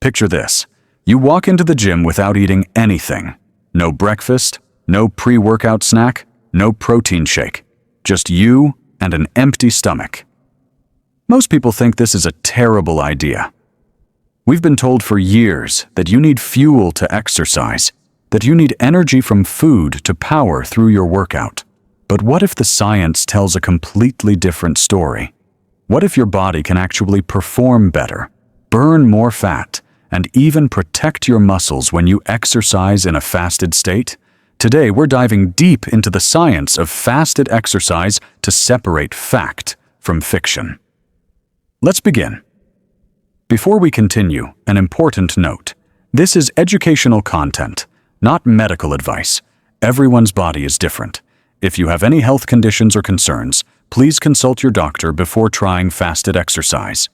Picture this. You walk into the gym without eating anything. No breakfast, no pre-workout snack, no protein shake. Just you and an empty stomach. Most people think this is a terrible idea. We've been told for years that you need fuel to exercise, that you need energy from food to power through your workout. But what if the science tells a completely different story? What if your body can actually perform better, burn more fat, and even protect your muscles when you exercise in a fasted state? Today, we're diving deep into the science of fasted exercise to separate fact from fiction. Let's begin. Before we continue, an important note. This is educational content, not medical advice. Everyone's body is different. If you have any health conditions or concerns, please consult your doctor before trying fasted exercise.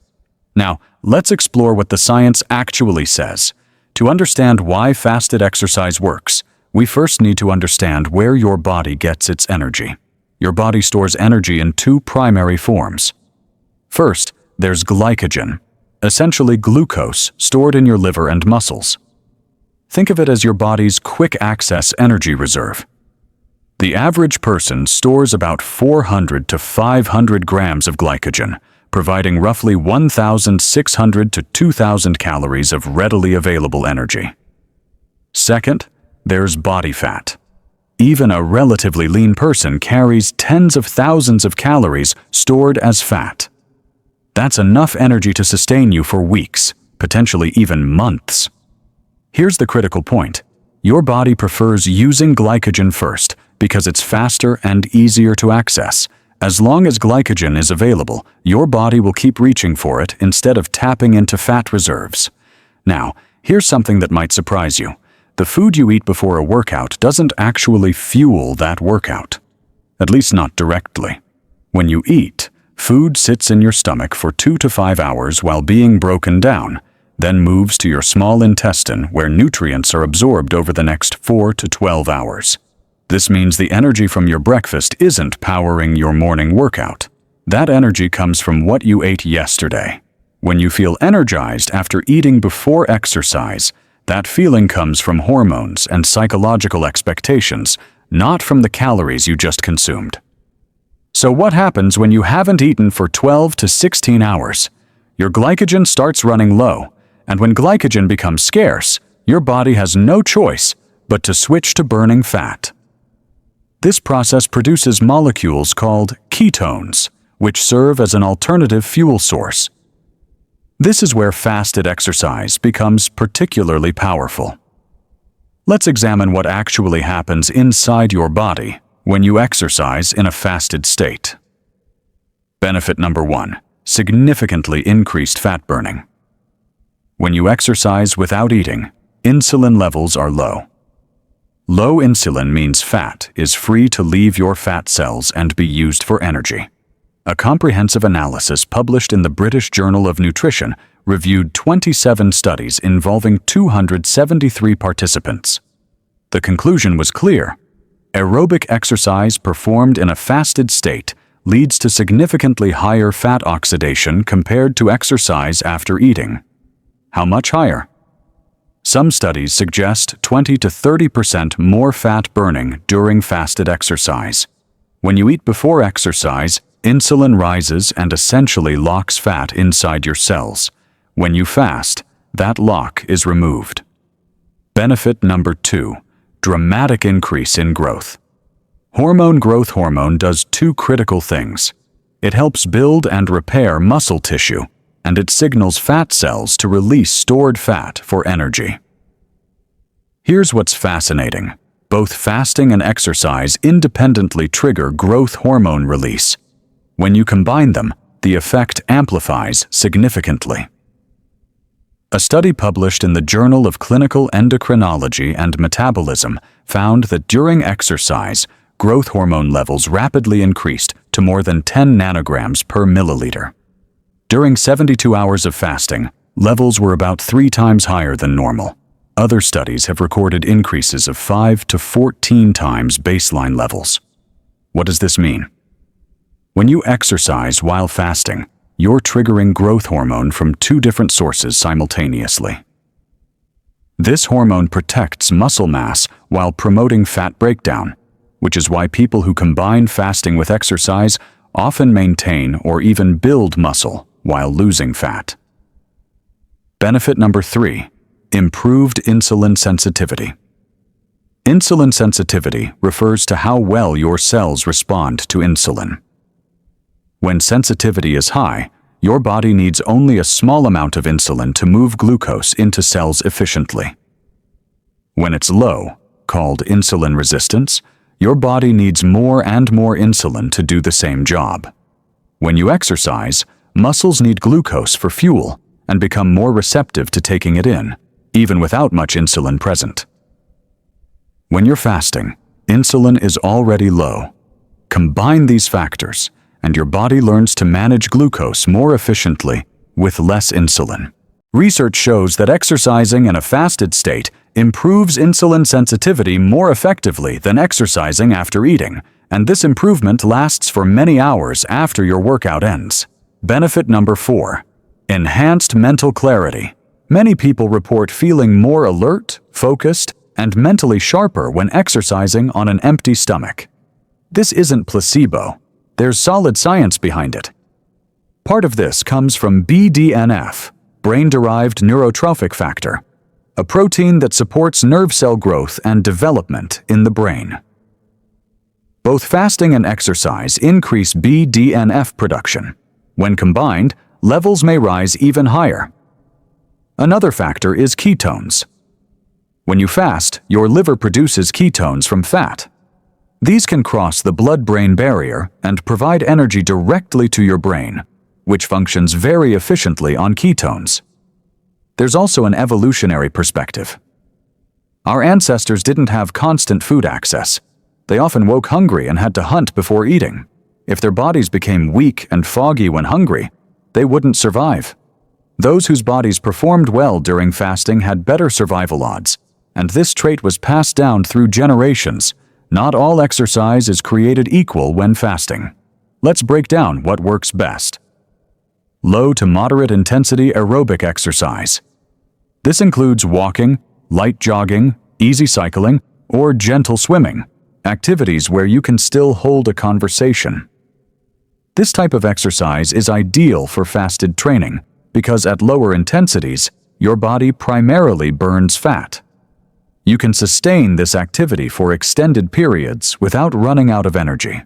Now, let's explore what the science actually says. To understand why fasted exercise works, we first need to understand where your body gets its energy. Your body stores energy in two primary forms. First, there's glycogen, essentially glucose stored in your liver and muscles. Think of it as your body's quick-access energy reserve. The average person stores about 400 to 500 grams of glycogen, providing roughly 1,600 to 2,000 calories of readily available energy. Second, there's body fat. Even a relatively lean person carries tens of thousands of calories stored as fat. That's enough energy to sustain you for weeks, potentially even months. Here's the critical point. Your body prefers using glycogen first because it's faster and easier to access. As long as glycogen is available, your body will keep reaching for it instead of tapping into fat reserves. Now, here's something that might surprise you. The food you eat before a workout doesn't actually fuel that workout. At least not directly. When you eat, food sits in your stomach for 2 to 5 hours while being broken down, then moves to your small intestine where nutrients are absorbed over the next 4 to 12 hours. This means the energy from your breakfast isn't powering your morning workout. That energy comes from what you ate yesterday. When you feel energized after eating before exercise, that feeling comes from hormones and psychological expectations, not from the calories you just consumed. So what happens when you haven't eaten for 12 to 16 hours? Your glycogen starts running low, and when glycogen becomes scarce, your body has no choice but to switch to burning fat. This process produces molecules called ketones, which serve as an alternative fuel source. This is where fasted exercise becomes particularly powerful. Let's examine what actually happens inside your body when you exercise in a fasted state. Benefit number 1, significantly increased fat burning. When you exercise without eating, insulin levels are low. Low insulin means fat is free to leave your fat cells and be used for energy. A comprehensive analysis published in the British Journal of Nutrition reviewed 27 studies involving 273 participants. The conclusion was clear. Aerobic exercise performed in a fasted state leads to significantly higher fat oxidation compared to exercise after eating. How much higher? Some studies suggest 20 to 30% more fat burning during fasted exercise. When you eat before exercise, insulin rises and essentially locks fat inside your cells. When you fast, that lock is removed. Benefit number 2, dramatic increase in growth. Growth hormone does 2 critical things. It helps build and repair muscle tissue, and it signals fat cells to release stored fat for energy. Here's what's fascinating. Both fasting and exercise independently trigger growth hormone release. When you combine them, the effect amplifies significantly. A study published in the Journal of Clinical Endocrinology and Metabolism found that during exercise, growth hormone levels rapidly increased to more than 10 nanograms per milliliter. During 72 hours of fasting, levels were about 3 times higher than normal. Other studies have recorded increases of 5 to 14 times baseline levels. What does this mean? When you exercise while fasting, you're triggering growth hormone from 2 different sources simultaneously. This hormone protects muscle mass while promoting fat breakdown, which is why people who combine fasting with exercise often maintain or even build muscle while losing fat. Benefit number 3, improved insulin sensitivity. Insulin sensitivity refers to how well your cells respond to insulin. When sensitivity is high, your body needs only a small amount of insulin to move glucose into cells efficiently. When it's low, called insulin resistance, your body needs more and more insulin to do the same job. When you exercise, muscles need glucose for fuel and become more receptive to taking it in, even without much insulin present. When you're fasting, insulin is already low. Combine these factors, and your body learns to manage glucose more efficiently with less insulin. Research shows that exercising in a fasted state improves insulin sensitivity more effectively than exercising after eating, and this improvement lasts for many hours after your workout ends. Benefit number 4, enhanced mental clarity. Many people report feeling more alert, focused, and mentally sharper when exercising on an empty stomach. This isn't placebo. There's solid science behind it. Part of this comes from BDNF, brain-derived neurotrophic factor, a protein that supports nerve cell growth and development in the brain. Both fasting and exercise increase BDNF production. When combined, levels may rise even higher. Another factor is ketones. When you fast, your liver produces ketones from fat. These can cross the blood-brain barrier and provide energy directly to your brain, which functions very efficiently on ketones. There's also an evolutionary perspective. Our ancestors didn't have constant food access. They often woke hungry and had to hunt before eating. If their bodies became weak and foggy when hungry, they wouldn't survive. Those whose bodies performed well during fasting had better survival odds, and this trait was passed down through generations. Not all exercise is created equal when fasting. Let's break down what works best. Low to moderate intensity aerobic exercise. This includes walking, light jogging, easy cycling, or gentle swimming, activities where you can still hold a conversation. This type of exercise is ideal for fasted training because at lower intensities, your body primarily burns fat. You can sustain this activity for extended periods without running out of energy.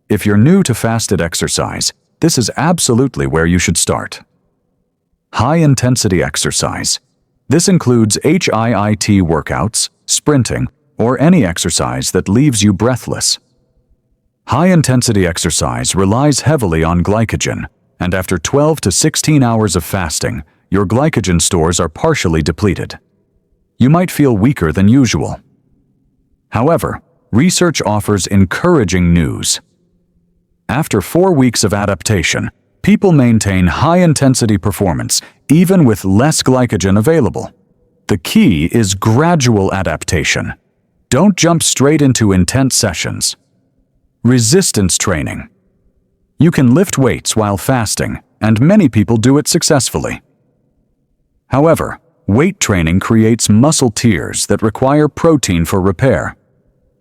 If you're new to fasted exercise, this is absolutely where you should start. High-intensity exercise. This includes HIIT workouts, sprinting, or any exercise that leaves you breathless. High-intensity exercise relies heavily on glycogen, and after 12 to 16 hours of fasting, your glycogen stores are partially depleted. You might feel weaker than usual. However, research offers encouraging news. After 4 weeks of adaptation, people maintain high-intensity performance even with less glycogen available. The key is gradual adaptation. Don't jump straight into intense sessions. Resistance training. You can lift weights while fasting, and many people do it successfully. However, weight training creates muscle tears that require protein for repair.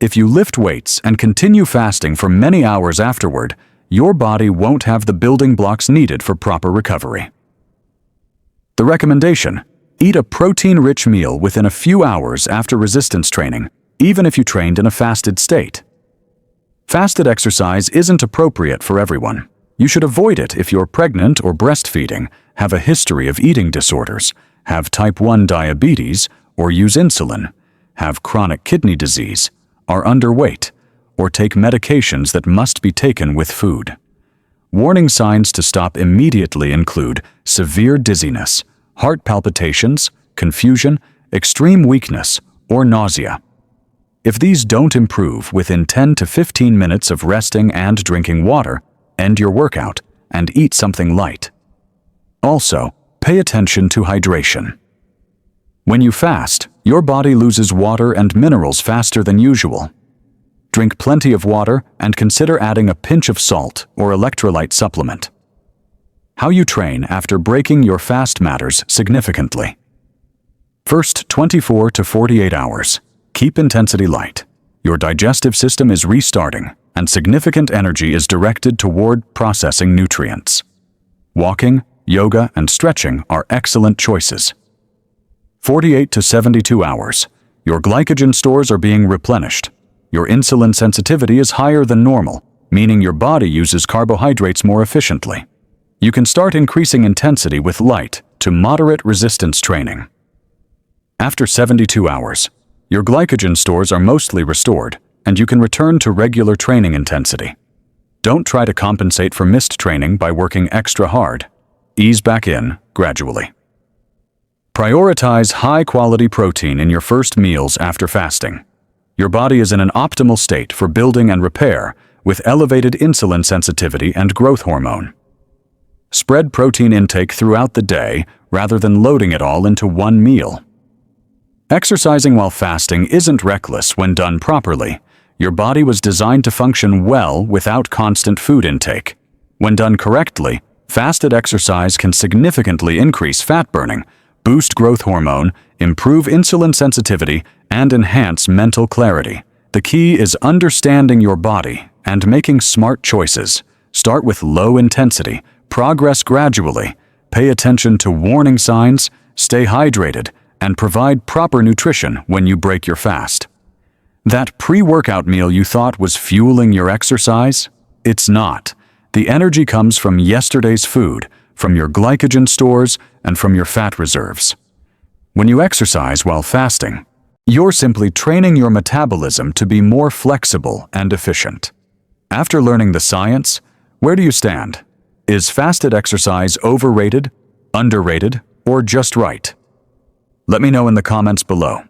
If you lift weights and continue fasting for many hours afterward, your body won't have the building blocks needed for proper recovery. The recommendation: eat a protein-rich meal within a few hours after resistance training, even if you trained in a fasted state. Fasted exercise isn't appropriate for everyone. You should avoid it if you're pregnant or breastfeeding, have a history of eating disorders, have type 1 diabetes, or use insulin, have chronic kidney disease, are underweight, or take medications that must be taken with food. Warning signs to stop immediately include severe dizziness, heart palpitations, confusion, extreme weakness, or nausea. If these don't improve within 10 to 15 minutes of resting and drinking water, end your workout and eat something light. Also, pay attention to hydration. When you fast, your body loses water and minerals faster than usual. Drink plenty of water and consider adding a pinch of salt or electrolyte supplement. How you train after breaking your fast matters significantly. First 24 to 48 hours. Keep intensity light. Your digestive system is restarting, and significant energy is directed toward processing nutrients. Walking, yoga, and stretching are excellent choices. 48 to 72 hours. Your glycogen stores are being replenished. Your insulin sensitivity is higher than normal, meaning your body uses carbohydrates more efficiently. You can start increasing intensity with light to moderate resistance training. After 72 hours, your glycogen stores are mostly restored, and you can return to regular training intensity. Don't try to compensate for missed training by working extra hard. Ease back in gradually. Prioritize high-quality protein in your first meals after fasting. Your body is in an optimal state for building and repair with elevated insulin sensitivity and growth hormone. Spread protein intake throughout the day rather than loading it all into one meal. Exercising while fasting isn't reckless when done properly. Your body was designed to function well without constant food intake. When done correctly, fasted exercise can significantly increase fat burning, boost growth hormone, improve insulin sensitivity, and enhance mental clarity. The key is understanding your body and making smart choices. Start with low intensity, progress gradually, pay attention to warning signs, stay hydrated, and provide proper nutrition when you break your fast. That pre-workout meal you thought was fueling your exercise? It's not. The energy comes from yesterday's food, from your glycogen stores, and from your fat reserves. When you exercise while fasting, you're simply training your metabolism to be more flexible and efficient. After learning the science, where do you stand? Is fasted exercise overrated, underrated, or just right? Let me know in the comments below.